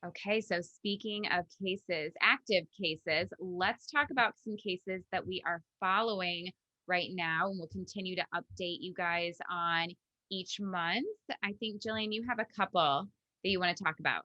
Okay, so speaking of cases, active cases, let's talk about some cases that we are following right now, and we'll continue to update you guys on each month. I think, Jillian, you have a couple that you want to talk about.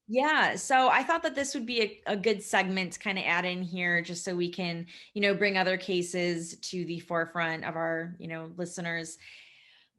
Yeah, so I thought that this would be a good segment to kind of add in here just so we can, bring other cases to the forefront of our, listeners'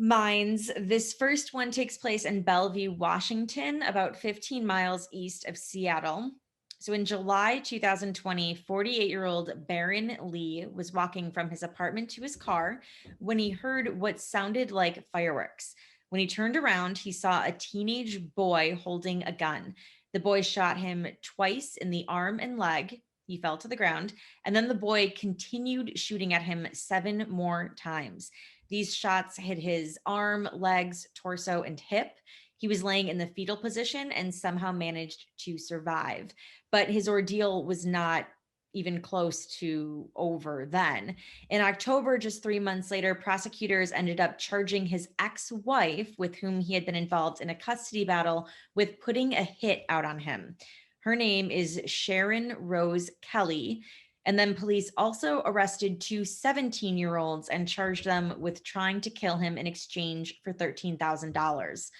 minds. This first one takes place in Bellevue, Washington, about 15 miles east of Seattle. So in July 2020, 48-year-old Baron Lee was walking from his apartment to his car when he heard what sounded like fireworks. When he turned around, he saw a teenage boy holding a gun. The boy shot him twice in the arm and leg. He fell to the ground, and then the boy continued shooting at him 7 more times. These shots hit his arm, legs, torso, and hip. He was laying in the fetal position and somehow managed to survive. But his ordeal was not even close to over then. In October, just 3 months later, prosecutors ended up charging his ex wife, with whom he had been involved in a custody battle, with putting a hit out on him. Her name is Shaerin Rose Kelley. And then police also arrested two 17-year-olds and charged them with trying to kill him in exchange for $13,000.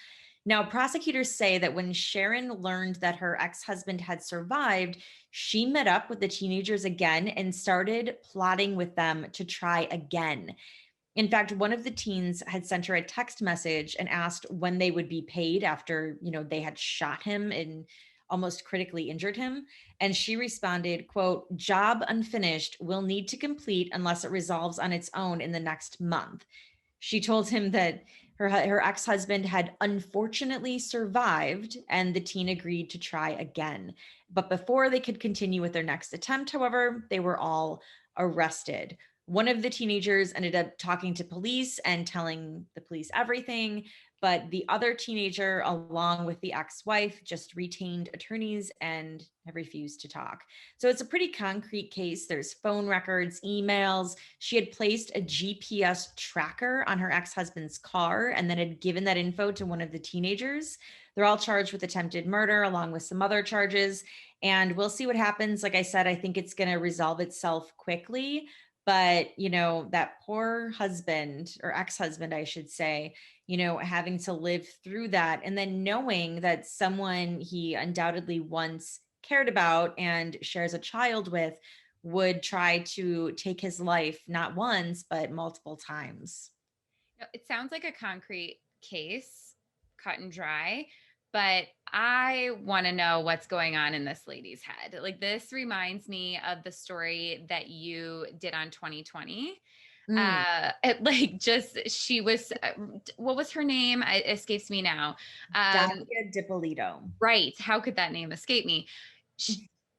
Now, prosecutors say that when Shaerin learned that her ex husband had survived, she met up with the teenagers again and started plotting with them to try again. In fact, one of the teens had sent her a text message and asked when they would be paid after, they had shot him and almost critically injured him. And she responded, quote, "Job unfinished, will need to complete unless it resolves on its own in the next month." She told him that her ex-husband had unfortunately survived, and the teen agreed to try again. But before they could continue with their next attempt, however, they were all arrested. One of the teenagers ended up talking to police and telling the police everything, but the other teenager, along with the ex-wife, just retained attorneys and have refused to talk. So it's a pretty concrete case. There's phone records, emails. She had placed a GPS tracker on her ex-husband's car and then had given that info to one of the teenagers. They're all charged with attempted murder along with some other charges. And we'll see what happens. Like I said, I think it's going to resolve itself quickly. But, that poor husband, or ex-husband, I should say, having to live through that and then knowing that someone he undoubtedly once cared about and shares a child with would try to take his life not once, but multiple times. It sounds like a concrete case, cut and dry, but I want to know what's going on in this lady's head. Like, this reminds me of the story that you did on 2020. Mm, Like, just she was, what was her name? It escapes me now. Um, Dalia Dippolito. right. How could that name escape me?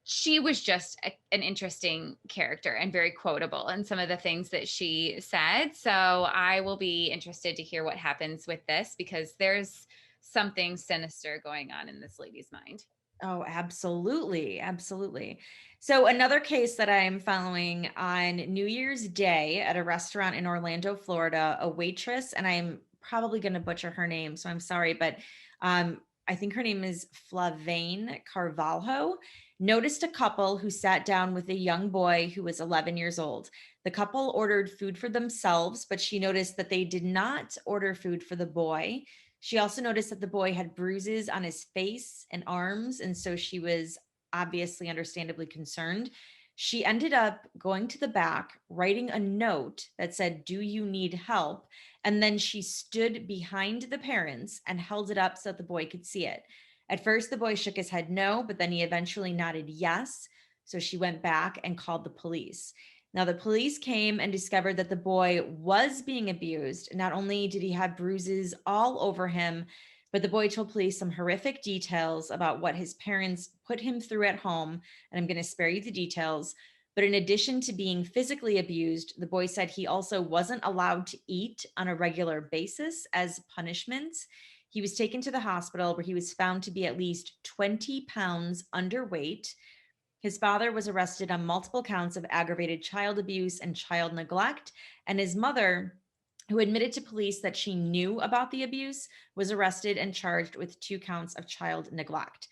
She was just an interesting character and very quotable in some of the things that she said. So I will be interested to hear what happens with this, because there's something sinister going on in this lady's mind. Oh, absolutely. Absolutely. So, another case that I'm following on New Year's Day at a restaurant in Orlando, Florida, a waitress, and I'm probably going to butcher her name, so I'm sorry, but I think her name is Flavane Carvalho, noticed a couple who sat down with a young boy who was 11 years old. The couple ordered food for themselves, but she noticed that they did not order food for the boy. She also noticed that the boy had bruises on his face and arms, and so she was obviously understandably concerned. She ended up going to the back, writing a note that said, "Do you need help?" And then she stood behind the parents and held it up so that the boy could see it. At first, the boy shook his head no, but then he eventually nodded yes. So she went back and called the police. Now, the police came and discovered that the boy was being abused. Not only did he have bruises all over him, but the boy told police some horrific details about what his parents put him through at home. And I'm going to spare you the details. But in addition to being physically abused, the boy said he also wasn't allowed to eat on a regular basis as punishment. He was taken to the hospital where he was found to be at least 20 pounds underweight. His father was arrested on multiple counts of aggravated child abuse and child neglect, and his mother, who admitted to police that she knew about the abuse, was arrested and charged with 2 counts of child neglect.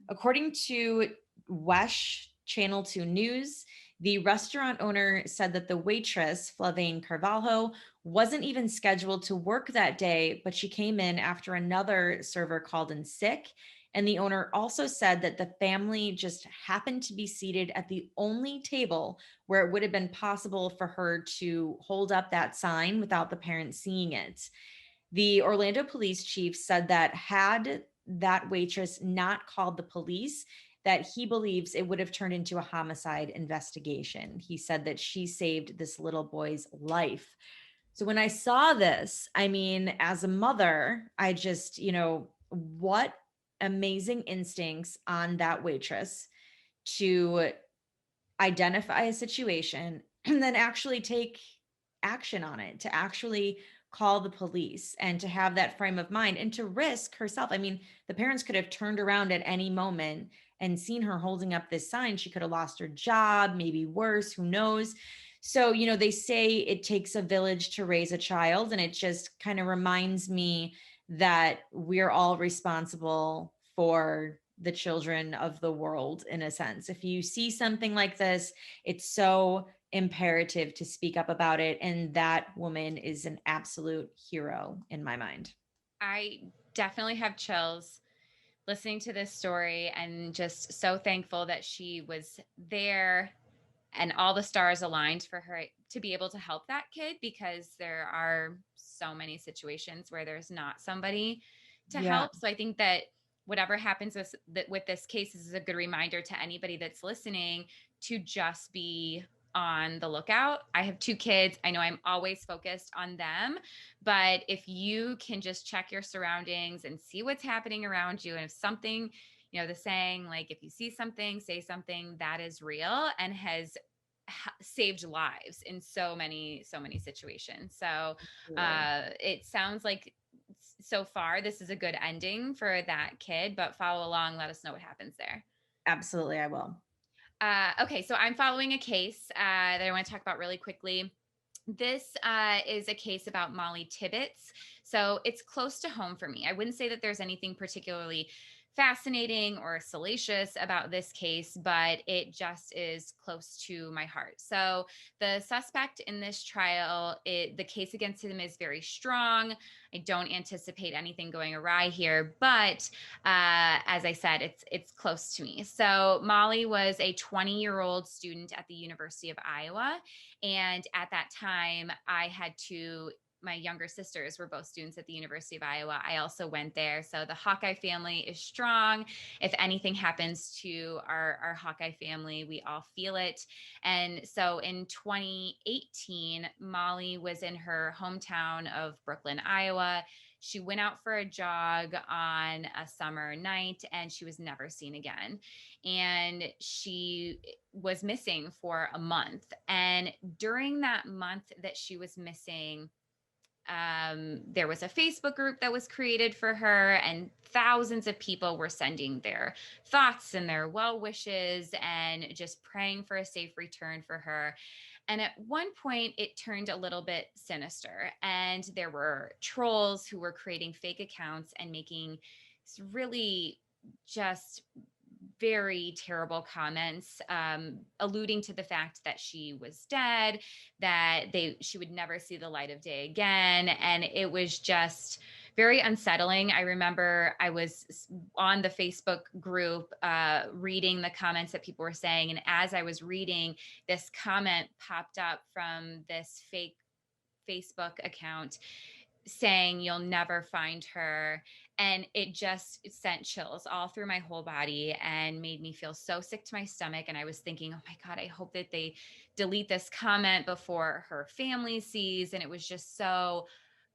According to Wesh Channel 2 News, the restaurant owner said that the waitress, Flavane Carvalho, wasn't even scheduled to work that day, but she came in after another server called in sick. And the owner also said that the family just happened to be seated at the only table where it would have been possible for her to hold up that sign without the parents seeing it. The Orlando police chief said that had that waitress not called the police, that he believes it would have turned into a homicide investigation. He said that she saved this little boy's life. So when I saw this, I mean, as a mother, I just, what amazing instincts on that waitress to identify a situation and then actually take action on it, to actually call the police and to have that frame of mind and to risk herself. I mean, the parents could have turned around at any moment and seen her holding up this sign. She could have lost her job, maybe worse, who knows. So, they say it takes a village to raise a child, and it just kind of reminds me that we're all responsible for the children of the world in a sense. If you see something like this, it's so imperative to speak up about it. And that woman is an absolute hero in my mind. I definitely have chills listening to this story and just so thankful that she was there and all the stars aligned for her to be able to help that kid, because there are so many situations where there's not somebody to Yeah. help. So I think that whatever happens with this case is a good reminder to anybody that's listening to just be on the lookout. I have 2 kids. I know I'm always focused on them, but if you can just check your surroundings and see what's happening around you, and if something, the saying, like, if you see something, say something, that is real and has saved lives in so many situations. So it sounds like so far this is a good ending for that kid, but follow along, let us know what happens there. Absolutely, I will. Okay, so I'm following a case that I want to talk about really quickly. This is a case about Mollie Tibbetts. So it's close to home for me. I wouldn't say that there's anything particularly fascinating or salacious about this case, but it just is close to my heart. So the suspect in this trial, the case against him is very strong. I don't anticipate anything going awry here, but as I said, it's close to me. So Mollie was a 20-year-old student at the University of Iowa, and at that time, my younger sisters were both students at the University of Iowa. I also went there. So the Hawkeye family is strong. If anything happens to our Hawkeye family, we all feel it. And so in 2018, Mollie was in her hometown of Brooklyn, Iowa. She went out for a jog on a summer night and she was never seen again. And she was missing for a month. And during that month that she was missing, there was a Facebook group that was created for her, and thousands of people were sending their thoughts and their well wishes and just praying for a safe return for her. And at one point, it turned a little bit sinister, and there were trolls who were creating fake accounts and making really just very terrible comments, alluding to the fact that she was dead, that she would never see the light of day again. And it was just very unsettling. I remember I was on the Facebook group reading the comments that people were saying. And as I was reading, this comment popped up from this fake Facebook account saying, "You'll never find her." And it just sent chills all through my whole body and made me feel so sick to my stomach. And I was thinking, oh my God, I hope that they delete this comment before her family sees. And it was just so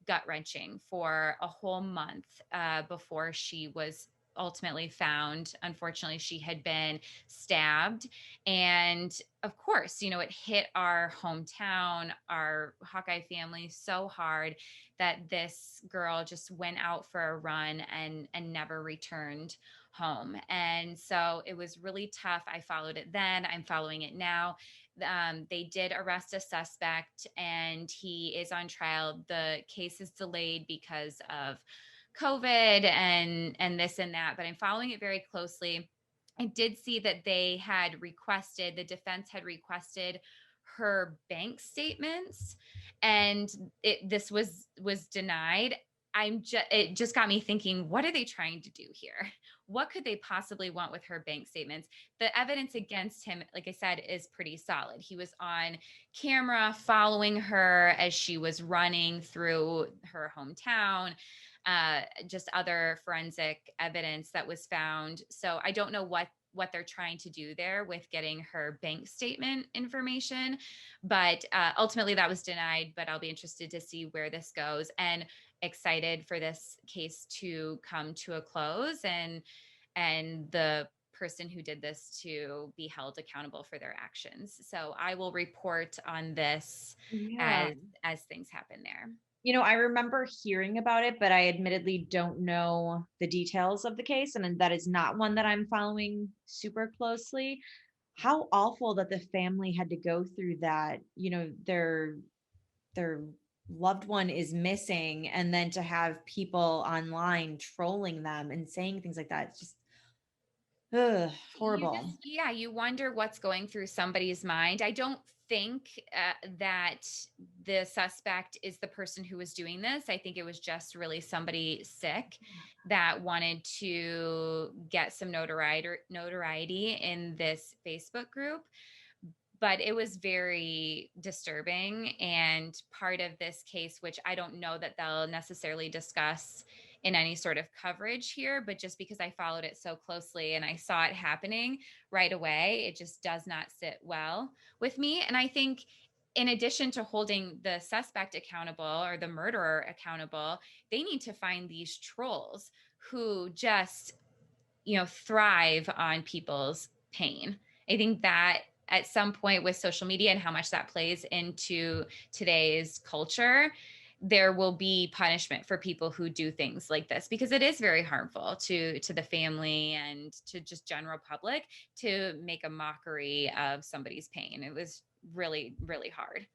gut wrenching for a whole month before she was ultimately found. Unfortunately, she had been stabbed. And of course, it hit our hometown, our Hawkeye family so hard that this girl just went out for a run and never returned home. And so it was really tough. I followed it then. I'm following it now. They did arrest a suspect and he is on trial. The case is delayed because of COVID and this and that, but I'm following it very closely. I did see that the defense had requested her bank statements, and this was denied. It just got me thinking, what are they trying to do here? What could they possibly want with her bank statements? The evidence against him, like I said, is pretty solid. He was on camera following her as she was running through her hometown. Just other forensic evidence that was found. So I don't know what they're trying to do there with getting her bank statement information, but ultimately that was denied. But I'll be interested to see where this goes, and excited for this case to come to a close, and the person who did this to be held accountable for their actions. So I will report on this Yeah. as things happen there. I remember hearing about it, but I admittedly don't know the details of the case. And that is not one that I'm following super closely. How awful that the family had to go through that. Their loved one is missing, and then to have people online trolling them and saying things like that. It's just horrible. You wonder what's going through somebody's mind. I don't think that the suspect is the person who was doing this. I think it was just really somebody sick that wanted to get some notoriety in this Facebook group. But it was very disturbing, and part of this case, which I don't know that they'll necessarily discuss in any sort of coverage here, but just because I followed it so closely and I saw it happening right away, it just does not sit well with me. And I think in addition to holding the suspect accountable or the murderer accountable, they need to find these trolls who just, thrive on people's pain. I think that at some point with social media and how much that plays into today's culture, there will be punishment for people who do things like this, because it is very harmful to the family and to just general public to make a mockery of somebody's pain. It was really, really hard.